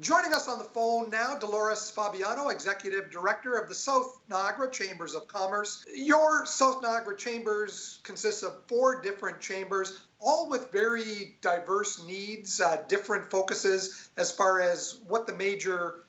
Joining us on the phone now, Dolores Fabiano, Executive Director of the South Niagara Chambers of Commerce. Your South Niagara Chambers consists of 4 different chambers, all with very diverse needs, different focuses as far as what the major,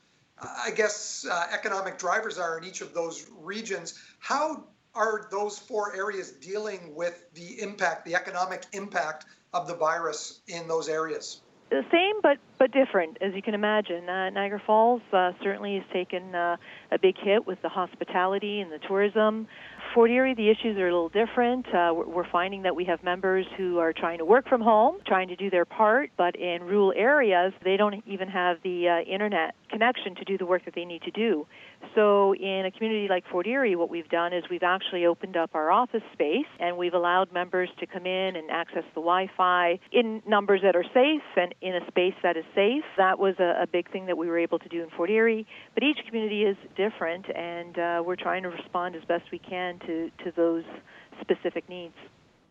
economic drivers are in each of those regions. How are those 4 areas dealing with the impact, the economic impact of the virus in those areas? The same, but different, as you can imagine. Niagara Falls certainly has taken a big hit with the hospitality and the tourism. Fort Erie, the issues are a little different. We're finding that we have members who are trying to work from home, trying to do their part, but in rural areas, they don't even have the internet connection to do the work that they need to do. So in a community like Fort Erie, what we've done is we've actually opened up our office space, and we've allowed members to come in and access the Wi-Fi in numbers that are safe and in a space that is safe. That was a big thing that we were able to do in Fort Erie. But each community is different, and we're trying to respond as best we can to those specific needs.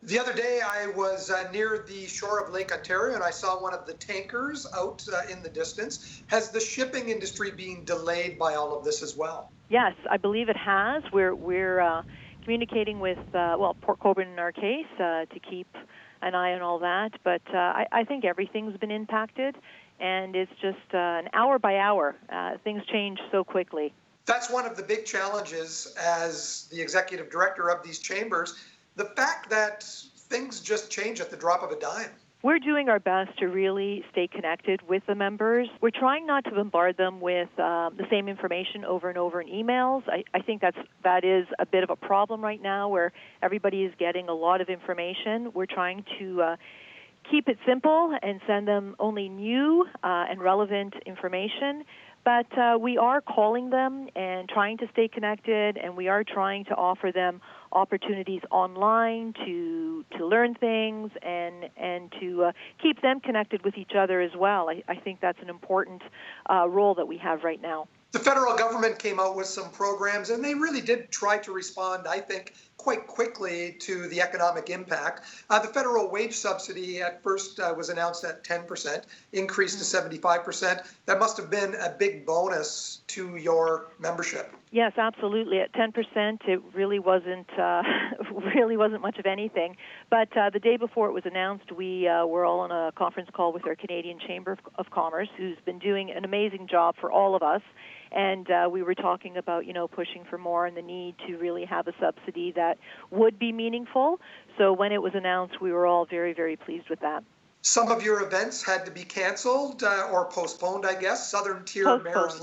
The other day, I was near the shore of Lake Ontario, and I saw one of the tankers out in the distance. Has the shipping industry been delayed by all of this as well? Yes, I believe it has. We're communicating with, Port Colborne in our case, to keep an eye on all that. But I think everything's been impacted, and it's just an hour by hour. Things change so quickly. That's one of the big challenges as the executive director of these chambers, the fact that things just change at the drop of a dime. We're doing our best to really stay connected with the members. We're trying not to bombard them with the same information over and over in emails. I think that is a bit of a problem right now where everybody is getting a lot of information. We're trying to keep it simple and send them only new and relevant information. But we are calling them and trying to stay connected, and we are trying to offer them opportunities online to learn things and to keep them connected with each other as well. I think that's an important role that we have right now. The federal government came out with some programs, and they really did try to respond, I think, quite quickly to the economic impact. The federal wage subsidy at first was announced at 10%, increased to 75%. That must have been a big bonus to your membership. Yes, absolutely. At 10%, it really wasn't much of anything. But the day before it was announced, we were all on a conference call with our Canadian Chamber of Commerce, who's been doing an amazing job for all of us. And we were talking about, pushing for more and the need to really have a subsidy that would be meaningful. So when it was announced, we were all very, very pleased with that. Some of your events had to be canceled or postponed, I guess. Southern Tier Mayor's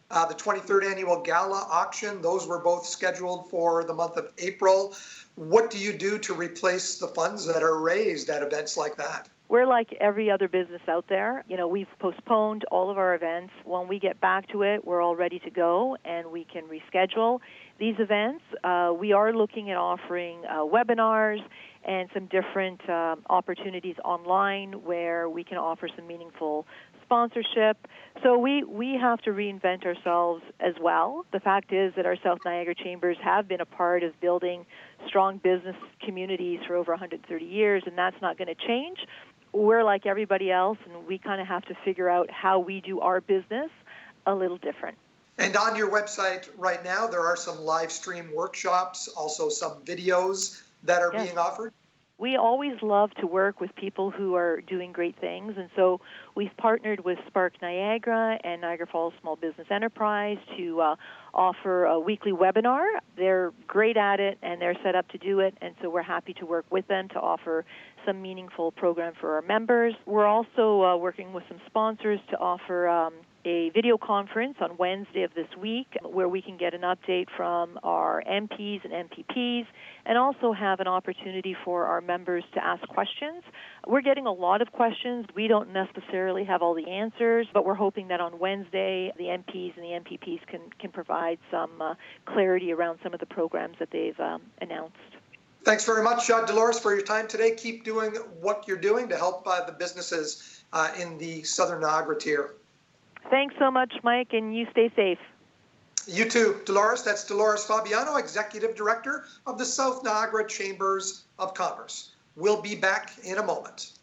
the 23rd Annual Gala Auction, those were both scheduled for the month of April. What do you do to replace the funds that are raised at events like that? We're like every other business out there. We've postponed all of our events. When we get back to it, we're all ready to go, and we can reschedule these events. We are looking at offering webinars and some different opportunities online where we can offer some meaningful sponsorship. So we have to reinvent ourselves as well. The fact is that our South Niagara Chambers have been a part of building strong business communities for over 130 years, and that's not going to change. We're like everybody else, and we kind of have to figure out how we do our business a little different. And on your website right now, there are some live stream workshops, also some videos that are being offered. We always love to work with people who are doing great things, and so we've partnered with Spark Niagara and Niagara Falls Small Business Enterprise to offer a weekly webinar. They're great at it, and they're set up to do it, and so we're happy to work with them to offer some meaningful program for our members. We're also working with some sponsors to offer a video conference on Wednesday of this week where we can get an update from our MPs and MPPs and also have an opportunity for our members to ask questions. We're getting a lot of questions. We don't necessarily have all the answers, but we're hoping that on Wednesday the MPs and the MPPs can provide some clarity around some of the programs that they've announced. Thanks very much, Dolores, for your time today. Keep doing what you're doing to help the businesses in the Southern Niagara tier. Thanks so much, Mike, and you stay safe. You too, Dolores. That's Dolores Fabiano, Executive Director of the South Niagara Chambers of Commerce. We'll be back in a moment.